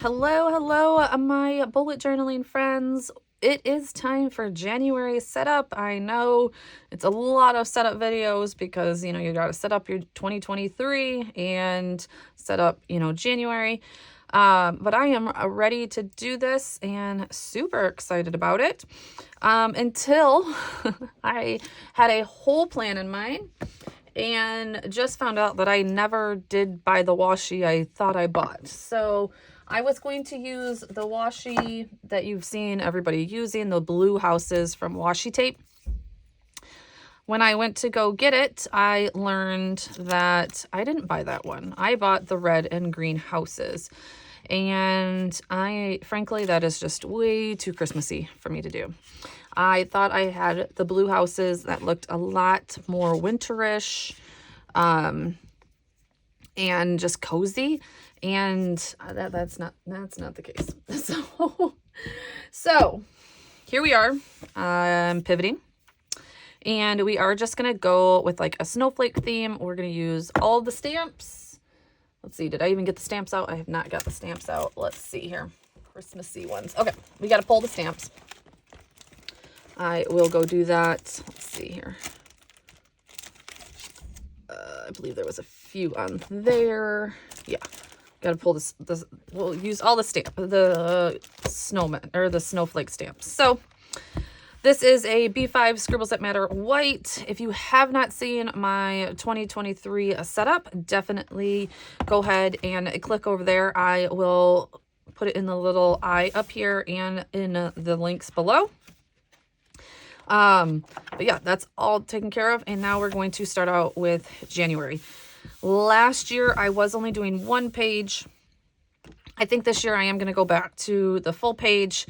Hello, my bullet journaling friends. It is time for January setup. I know it's a lot of setup videos because, you got to set up your 2023 and set up, January. But I am ready to do this and super excited about it. Until I had a whole plan in mind and just found out that I never did buy the washi I thought I bought. So I was going to use the washi that you've seen everybody using, the blue houses from Washi Tape. When I went to go get it, I learned that I didn't buy that one. I bought the red and green houses. And frankly, that is just way too Christmassy for me to do. I thought I had the blue houses that looked a lot more winterish, and just cozy. And that's not the case. So here we are. I'm pivoting. And we are just going to go with like a snowflake theme. We're going to use all the stamps. Let's see. Did I even get the stamps out? I have not got the stamps out. Let's see here. Christmassy ones. Okay. We got to pull the stamps. I will go do that. Let's see here. I believe there was a few on there. Yeah. Got to pull this. We'll use all the snowman or the snowflake stamps. So this is a B5 Scribbles That Matter white. If you have not seen my 2023 setup, definitely go ahead and click over there. I will put it in the little eye up here and in the links below. But yeah, that's all taken care of. And now we're going to start out with January. Last year, I was only doing one page. I think this year I am going to go back to the full page.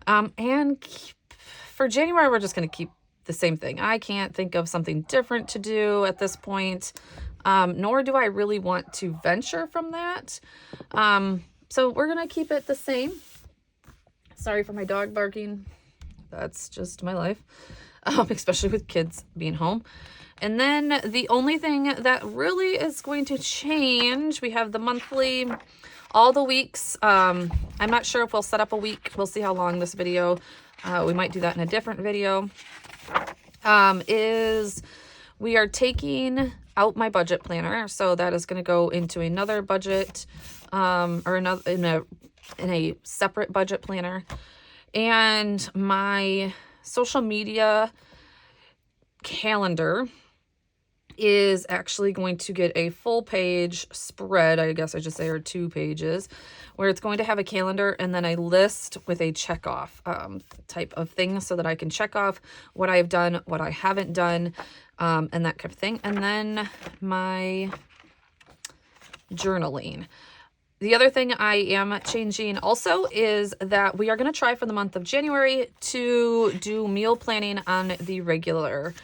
For January, we're just going to keep the same thing. I can't think of something different to do at this point, nor do I really want to venture from that. So we're going to keep it the same. Sorry for my dog barking. That's just my life, especially with kids being home. And then the only thing that really is going to change, we have the monthly, all the weeks. I'm not sure if we'll set up a week. We'll see how long this video, we might do that in a different video, is we are taking out my budget planner. So that is going to go into another budget, or another, in a separate budget planner. And my social media calendar is actually going to get a full page spread, I guess I should say, or 2 pages, where it's going to have a calendar and then a list with a check off type of thing, so that I can check off what I've done, what I haven't done, and that kind of thing. And then my journaling. The other thing I am changing also is that we are going to try for the month of January to do meal planning on the regular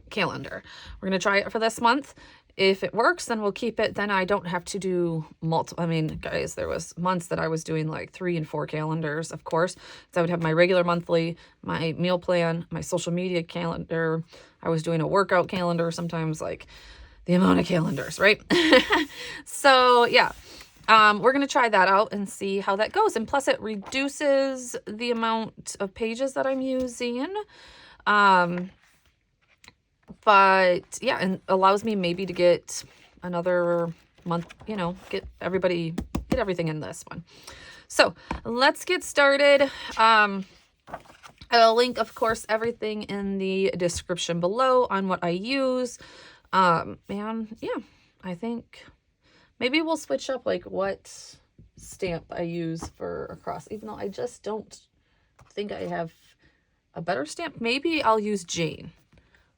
calendar. We're going to try it for this month. If it works, then we'll keep it. Then I don't have to do multiple. I mean, guys, there was months that I was doing like 3 and 4 calendars, of course. So I would have my regular monthly, my meal plan, my social media calendar. I was doing a workout calendar sometimes, like the amount of calendars, right? So yeah, we're going to try that out and see how that goes. And plus it reduces the amount of pages that I'm using. But yeah, and allows me maybe to get another month, get everything in this one. So let's get started. I'll link, of course, everything in the description below on what I use. And yeah, I think maybe we'll switch up like what stamp I use for across, even though I just don't think I have a better stamp. Maybe I'll use Jane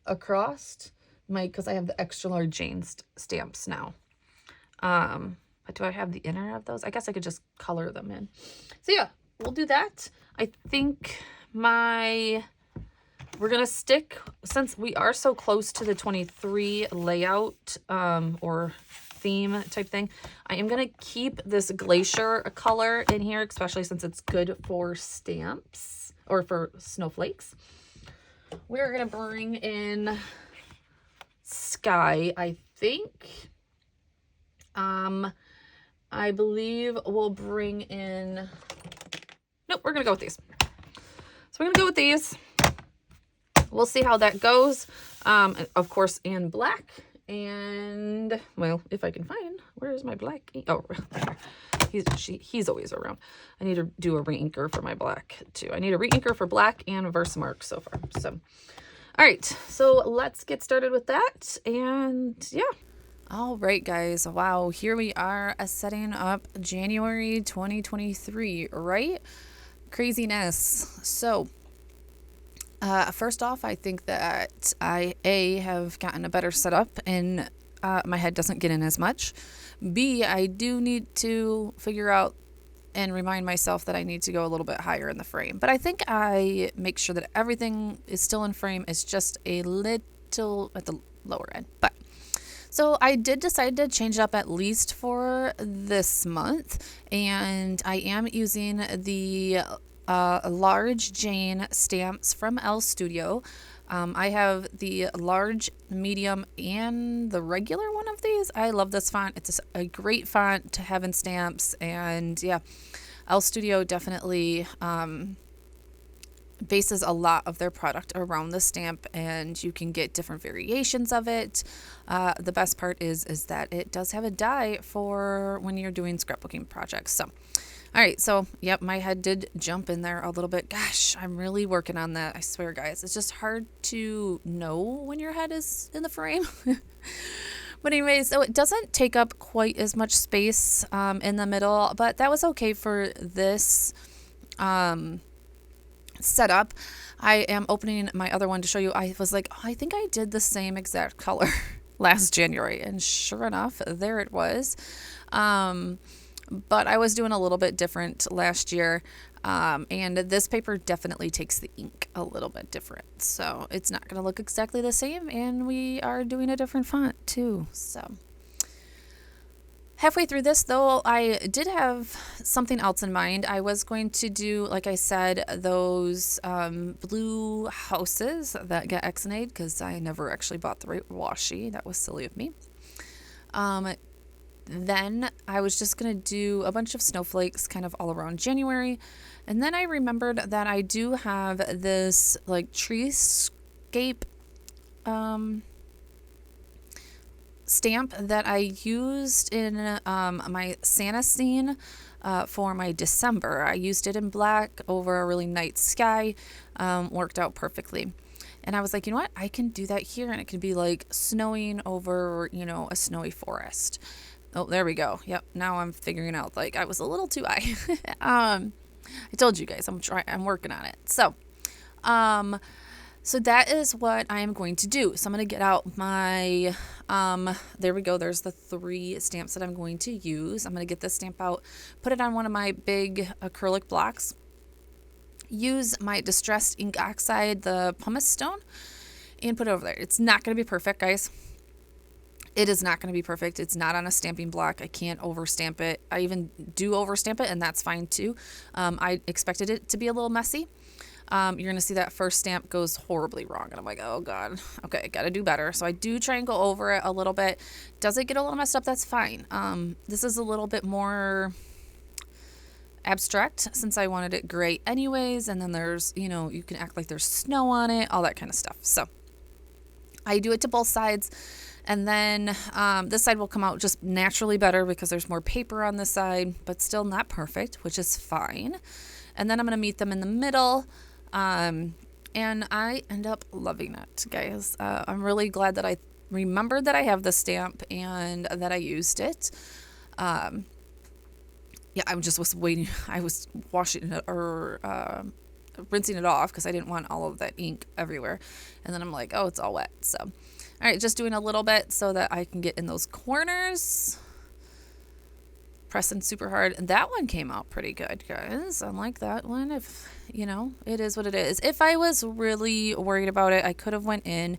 across because I have the extra large Jane stamps now. But do I have the inner of those? I guess I could just color them in. So yeah, we'll do that. I think we're going to stick, since we are so close to the 23 layout, or theme type thing, I am going to keep this glacier color in here, especially since it's good for stamps or for snowflakes. We're going to bring in Sky, I think. I believe we'll bring in, nope, we're going to go with these. So we're going to go with these. We'll see how that goes. Of course, in black. And, well, if I can find, where is my black ink? Oh, he's always around. I need to do a re-inker for my black, too. I need a re-inker for black and Versamark so far. So, all right. So, let's get started with that. And, yeah. All right, guys. Wow, here we are setting up January 2023, right? Craziness. So, first off, I think that I, A, have gotten a better setup and my head doesn't get in as much. B, I do need to figure out and remind myself that I need to go a little bit higher in the frame. But I think I make sure that everything is still in frame. It's just a little at the lower end. But so I did decide to change it up at least for this month. And I am using the large Jane stamps from L Studio. I have the large, medium, and the regular one of these. I love this font. It's a great font to have in stamps. And yeah, L Studio definitely bases a lot of their product around the stamp, and you can get different variations of it. The best part is that it does have a die for when you're doing scrapbooking projects. So all right, so yep, my head did jump in there a little bit. Gosh, I'm really working on that. I swear, guys, it's just hard to know when your head is in the frame. But anyways, so it doesn't take up quite as much space in the middle, but that was okay for this setup. I am opening my other one to show you. I was like, oh, I think I did the same exact color last January, and sure enough, there it was. But I was doing a little bit different last year, and this paper definitely takes the ink a little bit different. So it's not going to look exactly the same, and we are doing a different font too. So halfway through this, though, I did have something else in mind. I was going to do, like I said, those blue houses that get Xna'd, because I never actually bought the right washi. That was silly of me. Then I was just going to do a bunch of snowflakes kind of all around January. And then I remembered that I do have this like treescape stamp that I used in my Santa scene for my December. I used it in black over a really night sky. Worked out perfectly. And I was like, you know what? I can do that here, and it could be like snowing over, you know, a snowy forest. Oh, there we go. Yep. Now I'm figuring out, like, I was a little too high. I told you guys, I'm working on it. So, so that is what I am going to do. So I'm going to get out my, there we go. There's the 3 stamps that I'm going to use. I'm going to get this stamp out, put it on one of my big acrylic blocks, use my Distressed Ink Oxide, the pumice stone, and put it over there. It's not going to be perfect, guys. It is not going to be perfect. It's not on a stamping block. I can't overstamp it. I even do overstamp it, and that's fine too. I expected it to be a little messy. You're going to see that first stamp goes horribly wrong. And I'm like, oh God, okay, got to do better. So I do try and go over it a little bit. Does it get a little messed up? That's fine. This is a little bit more abstract since I wanted it gray anyways. And then there's, you know, you can act like there's snow on it, all that kind of stuff. So I do it to both sides. And then this side will come out just naturally better because there's more paper on this side, but still not perfect, which is fine. And then I'm going to meet them in the middle. And I end up loving it, guys. I'm really glad that I remembered that I have the stamp and that I used it. Yeah, I just was waiting. I was washing it or rinsing it off because I didn't want all of that ink everywhere. And then I'm like, oh, it's all wet. So all right, just doing a little bit so that I can get in those corners. Pressing super hard. And that one came out pretty good, guys. I like that one. If, you know, it is what it is. If I was really worried about it, I could have went in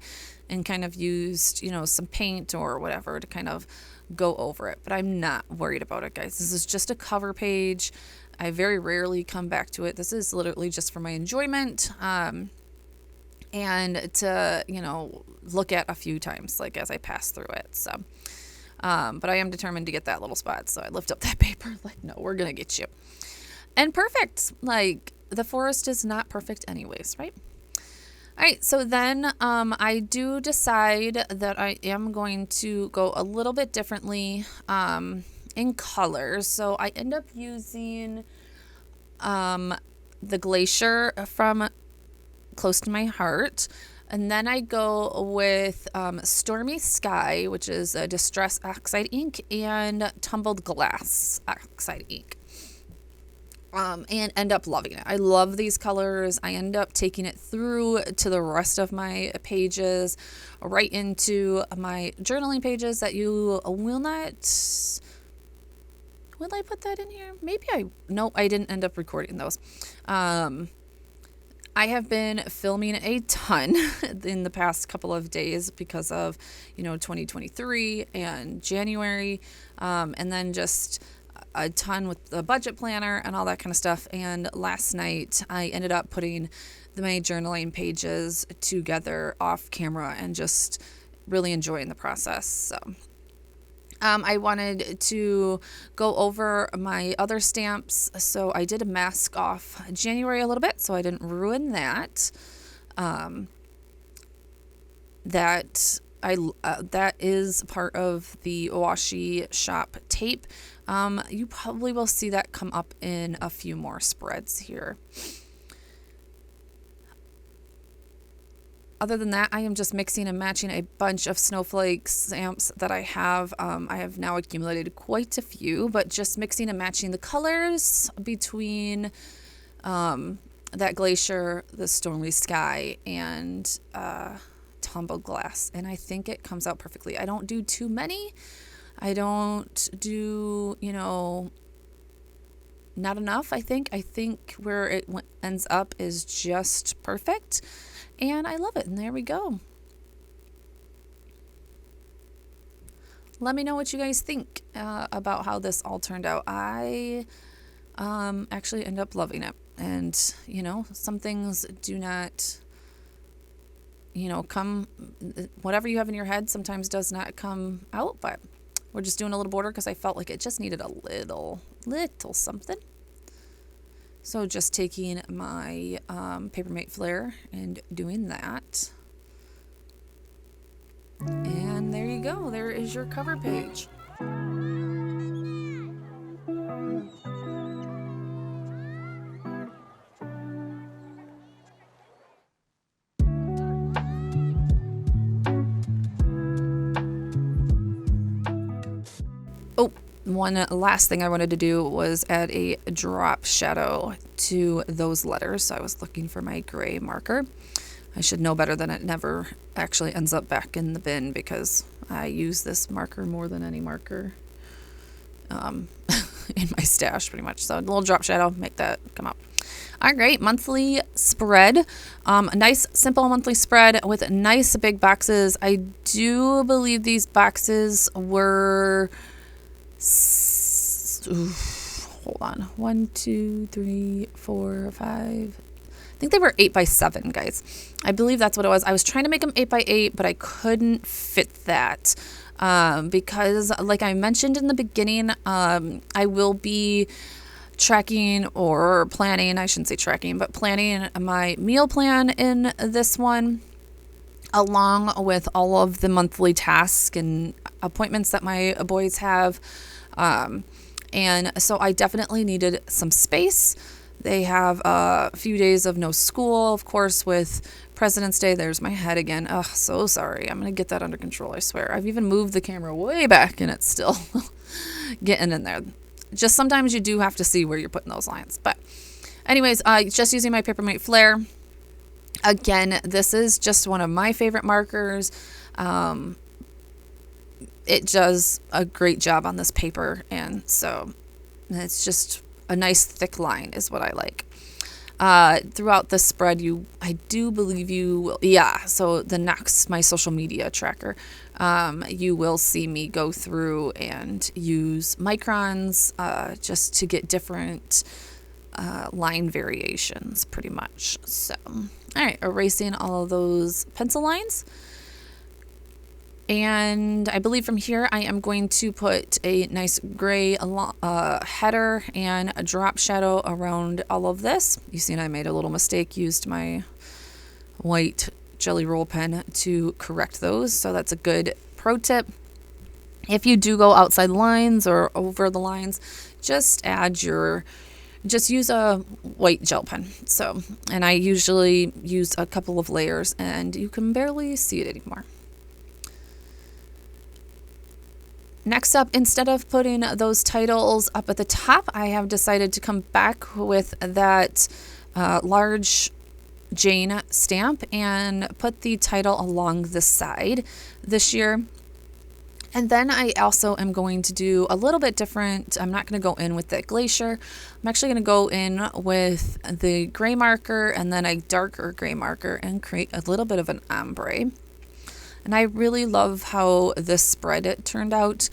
and kind of used, you know, some paint or whatever to kind of go over it. But I'm not worried about it, guys. This is just a cover page. I very rarely come back to it. This is literally just for my enjoyment. And to, you know, look at a few times, like as I pass through it. So, But I am determined to get that little spot. So I lift up that paper like, no, we're going to get you. And perfect. Like, the forest is not perfect anyways, right? All right, so then I do decide that I am going to go a little bit differently in colors. So I end up using the Glacier from Close to My Heart. And then I go with Stormy Sky, which is a Distress Oxide ink, and Tumbled Glass Oxide ink. And end up loving it. I love these colors. I end up taking it through to the rest of my pages, right into my journaling pages that you will not... Will I put that in here? Maybe no, I didn't end up recording those. I have been filming a ton in the past couple of days because of, 2023 and January, and then just a ton with the budget planner and all that kind of stuff. And last night I ended up putting my journaling pages together off camera and just really enjoying the process. So I wanted to go over my other stamps, so I did mask off January a little bit, so I didn't ruin that. That is part of the washi shop tape. You probably will see that come up in a few more spreads here. Other than that, I am just mixing and matching a bunch of snowflake stamps that I have. I have now accumulated quite a few, but just mixing and matching the colors between that Glacier, the Stormy Sky, and Tombow Glass. And I think it comes out perfectly. I don't do too many. I don't do, not enough, I think. I think where it ends up is just perfect. And I love it. And there we go. Let me know what you guys think about how this all turned out. I actually end up loving it. And, some things do not, come, whatever you have in your head sometimes does not come out. But we're just doing a little border because I felt like it just needed a little something. So just taking my Papermate Flare and doing that. And there you go. There is your cover page. Oh, one last thing I wanted to do was add a drop shadow to those letters. So I was looking for my gray marker. I should know better than it never actually ends up back in the bin because I use this marker more than any marker in my stash pretty much. So a little drop shadow, make that come out. All right, monthly spread. A nice simple monthly spread with nice big boxes. I do believe these boxes were... hold on. 1, 2, 3, 4, 5. I think they were 8x7, guys. I believe that's what it was. I was trying to make them 8x8, but I couldn't fit that because, like I mentioned in the beginning, I will be tracking or planning. I shouldn't say tracking, but planning my meal plan in this one, along with all of the monthly tasks and appointments that my boys have. And so I definitely needed some space. They have a few days of no school, of course, with President's Day. There's my head again. Oh, so sorry. I'm going to get that under control, I swear. I've even moved the camera way back and it's still getting in there. Just sometimes you do have to see where you're putting those lines. But anyways, just using my Papermate Flare. Again, this is just one of my favorite markers. It does a great job on this paper, and so it's just a nice thick line is what I like. Throughout the spread, I do believe you will, so the next, my social media tracker, you will see me go through and use microns just to get different line variations pretty much. So, all right, erasing all of those pencil lines. And I believe from here I am going to put a nice gray header and a drop shadow around all of this. You see, I made a little mistake, used my white Jelly Roll pen to correct those. So that's a good pro tip. If you do go outside lines or over the lines, just use a white gel pen. So, and I usually use a couple of layers and you can barely see it anymore. Next up, instead of putting those titles up at the top, I have decided to come back with that large Jane stamp and put the title along the side this year. And then I also am going to do a little bit different. I'm not going to go in with that glacier. I'm actually going to go in with the gray marker and then a darker gray marker and create a little bit of an ombre. And I really love how this spread turned out.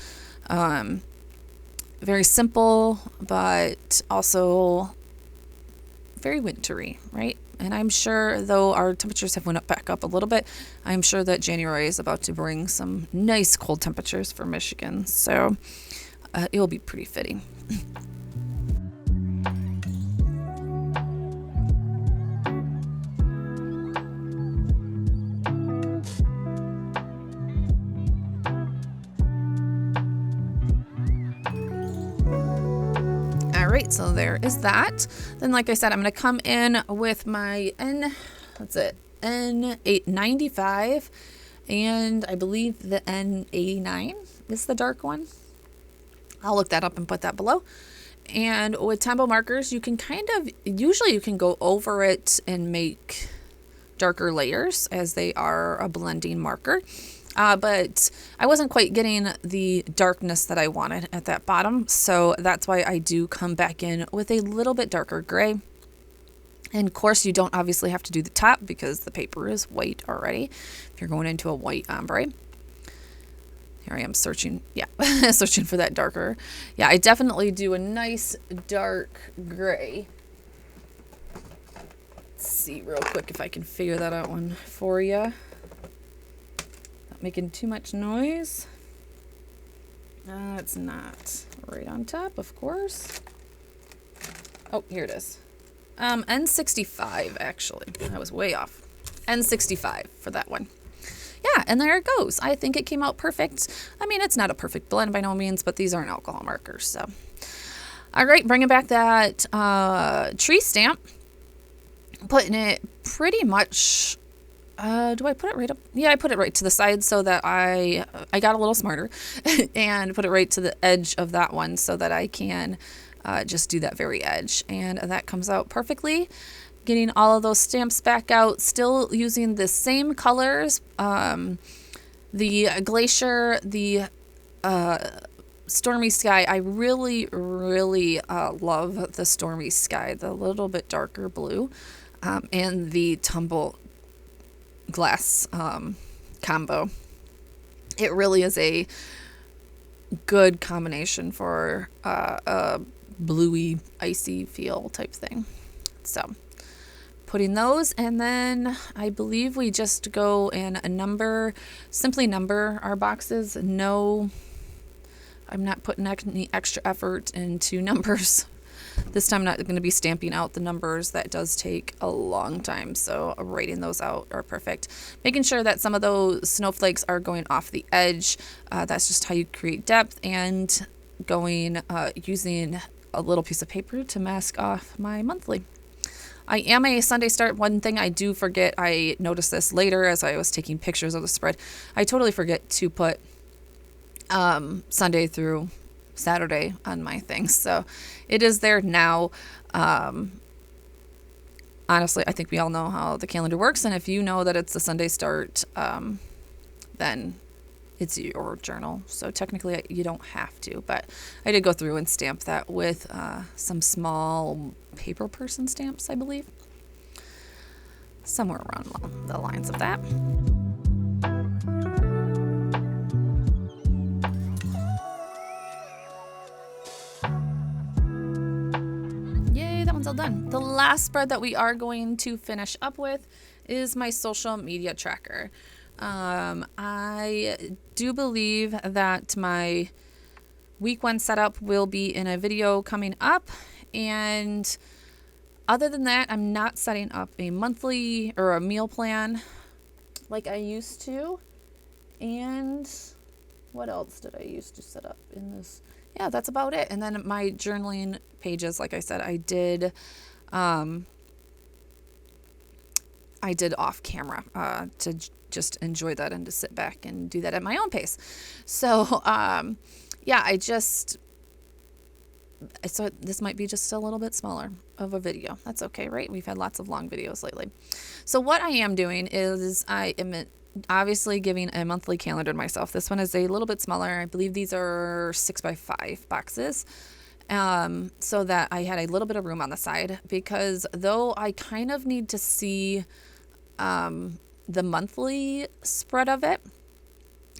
Very simple, but also very wintry, right? And I'm sure, though our temperatures have went back up a little bit, I'm sure that January is about to bring some nice cold temperatures for Michigan. So it will be pretty fitting. All right, so there is that. Then, like I said, I'm going to come in with my N895, and I believe the N89 is the dark one. I'll look that up and put that below. And with Tombow markers, you can usually you can go over it and make darker layers as they are a blending marker. But I wasn't quite getting the darkness that I wanted at that bottom. So that's why I do come back in with a little bit darker gray. And of course, you don't obviously have to do the top because the paper is white already. If you're going into a white ombre. Here I am searching. Yeah, searching for that darker. Yeah, I definitely do a nice dark gray. Let's see real quick if I can figure that out one for you. Making too much noise. It's not right on top, of course. Oh, here it is. N65, actually. I was way off. N65 for that one. Yeah, and there it goes. I think it came out perfect. I mean, it's not a perfect blend by no means, but these aren't alcohol markers, so. All right, bringing back that tree stamp. Putting it pretty much... do I put it right up? Yeah, I put it right to the side so that I got a little smarter and put it right to the edge of that one so that I can just do that very edge. And that comes out perfectly. Getting all of those stamps back out, still using the same colors. The glacier, the stormy sky. I really, really love the stormy sky, the little bit darker blue, and the Tombow glass combo. It really is a good combination for a bluey, icy feel type thing. So putting those, and then I believe we just go and simply number our boxes. No, I'm not putting any extra effort into numbers. This time I'm not going to be stamping out the numbers. That does take a long time, so writing those out are perfect. Making sure that some of those snowflakes are going off the edge. That's just how you create depth, and using a little piece of paper to mask off my monthly. I am a Sunday start. One thing I do forget, I noticed this later as I was taking pictures of the spread. I totally forget to put Sunday through Saturday on my things, so it is there now. Honestly, I think we all know how the calendar works, and if you know that it's a Sunday start, then it's your journal, so technically you don't have to, but I did go through and stamp that with some small paper person stamps, I believe, somewhere around the lines of that. All done. The last spread that we are going to finish up with is my social media tracker. I do believe that my week 1 setup will be in a video coming up, and other than that, I'm not setting up a monthly or a meal plan like I used to. And what else did I used to set up in this? Yeah, that's about it. And then my journaling pages, like I said, I did off camera to just enjoy that and to sit back and do that at my own pace. So yeah, so this might be just a little bit smaller of a video. That's okay, right? We've had lots of long videos lately. So what I am doing is I am obviously giving a monthly calendar to myself. This one is a little bit smaller. I believe these are 6x5 boxes. So that I had a little bit of room on the side, because though I kind of need to see the monthly spread of it,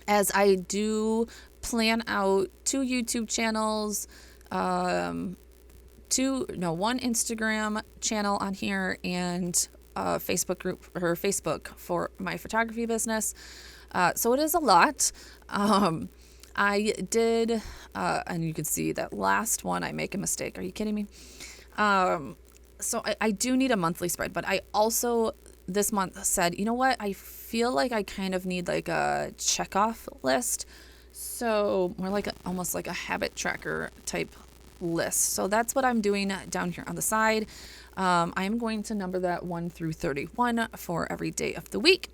as I do plan out 2 YouTube channels, one Instagram channel on here, and a Facebook group or Facebook for my photography business. So it is a lot. I did, and you can see that last one, I make a mistake. Are you kidding me? So I do need a monthly spread, but I also this month said, you know what? I feel like I kind of need like a checkoff list. So more like almost like a habit tracker type list. So that's what I'm doing down here on the side. I'm going to number that 1 through 31 for every day of the week,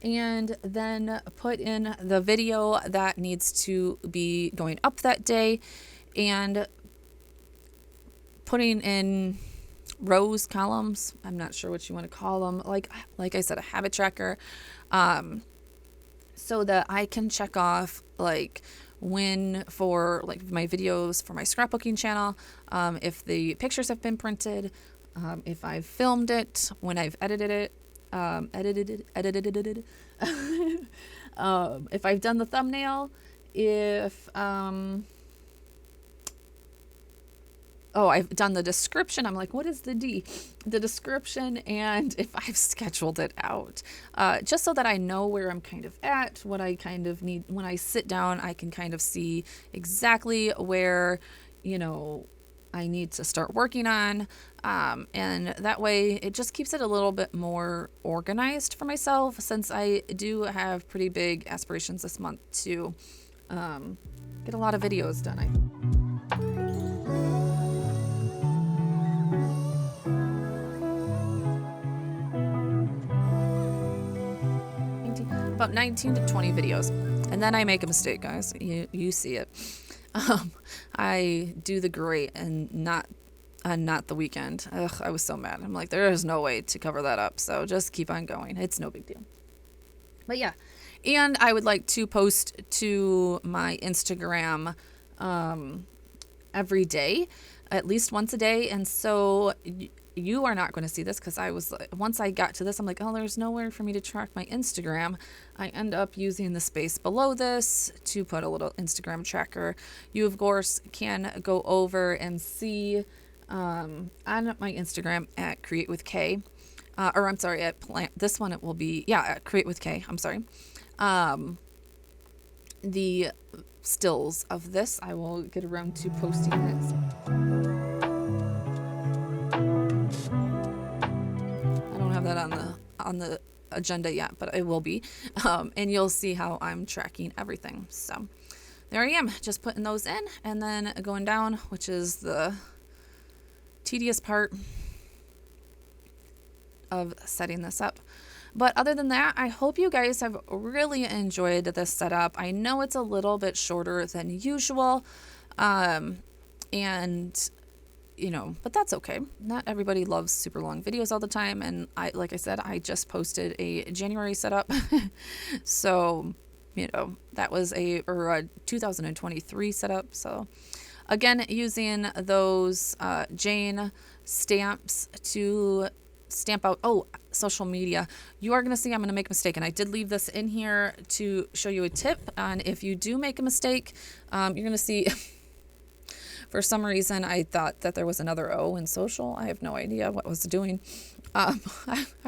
and then put in the video that needs to be going up that day, and putting in rows, columns, I'm not sure what you want to call them, like I said, a habit tracker, so that I can check off like when for like my videos for my scrapbooking channel, if the pictures have been printed, if I've filmed it, when I've edited it, if I've done the thumbnail, if I've done the description. I'm like, what is the description, and if I've scheduled it out, just so that I know where I'm kind of at, what I kind of need. When I sit down, I can kind of see exactly where, I need to start working on. And that way it just keeps it a little bit more organized for myself, since I do have pretty big aspirations this month to get a lot of videos done. About 19 to 20 videos, and then I make a mistake, guys. You see it. I do the great and not the weekend. Ugh, I was so mad. I'm like, there is no way to cover that up. So just keep on going. It's no big deal. But yeah, and I would like to post to my Instagram every day, at least once a day. And so you are not going to see this, because once I got to this, I'm like, oh, there's nowhere for me to track my Instagram. I end up using the space below this to put a little Instagram tracker. You, of course, can go over and see on my Instagram at Create with K, or I'm sorry, at this one it will be, at Create with K. I'm sorry. The stills of this, I will get around to posting it. I don't have that on the agenda yet, but it will be, and you'll see how I'm tracking everything. So there I am, just putting those in, and then going down, which is the tedious part of setting this up. But other than that, I hope you guys have really enjoyed this setup. I know it's a little bit shorter than usual, and but that's okay. Not everybody loves super long videos all the time, and like I said, I just posted a January setup, so that was a 2023 setup. So again, using those Jane stamps to stamp out social media. You are going to see I'm going to make a mistake, and I did leave this in here to show you a tip on if you do make a mistake. You're going to see for some reason I thought that there was another O in social. I have no idea what I was doing. I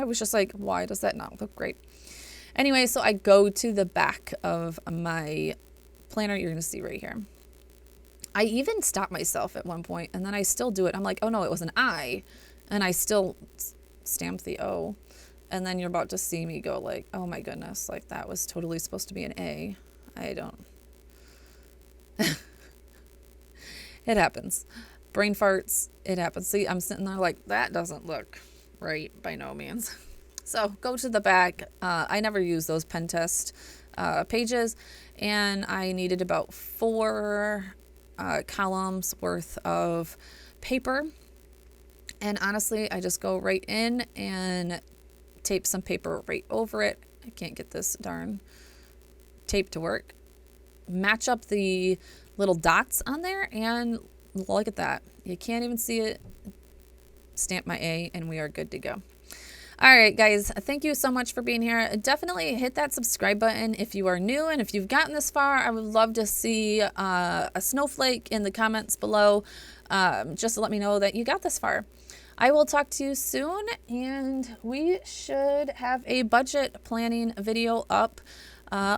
was just like, why does that not look great? Anyway, so I go to the back of my planner. You're going to see right here. I even stopped myself at one point, and then I still do it. I'm like, oh no, it was an I, and I still stamped the O. And then you're about to see me go like, oh my goodness, like that was totally supposed to be an A. I don't. It happens. Brain farts, it happens. See, I'm sitting there like, that doesn't look right by no means. So go to the back. I never use those pen test pages, and I needed about 4 columns worth of paper. And honestly, I just go right in and tape some paper right over it. I can't get this darn tape to work. Match up the little dots on there, and look at that. You can't even see it. Stamp my A, and we are good to go. All right, guys, thank you so much for being here. Definitely hit that subscribe button if you are new, and if you've gotten this far, I would love to see a snowflake in the comments below, just to let me know that you got this far. I will talk to you soon, and we should have a budget planning video up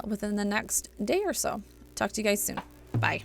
within the next day or so. Talk to you guys soon. Bye.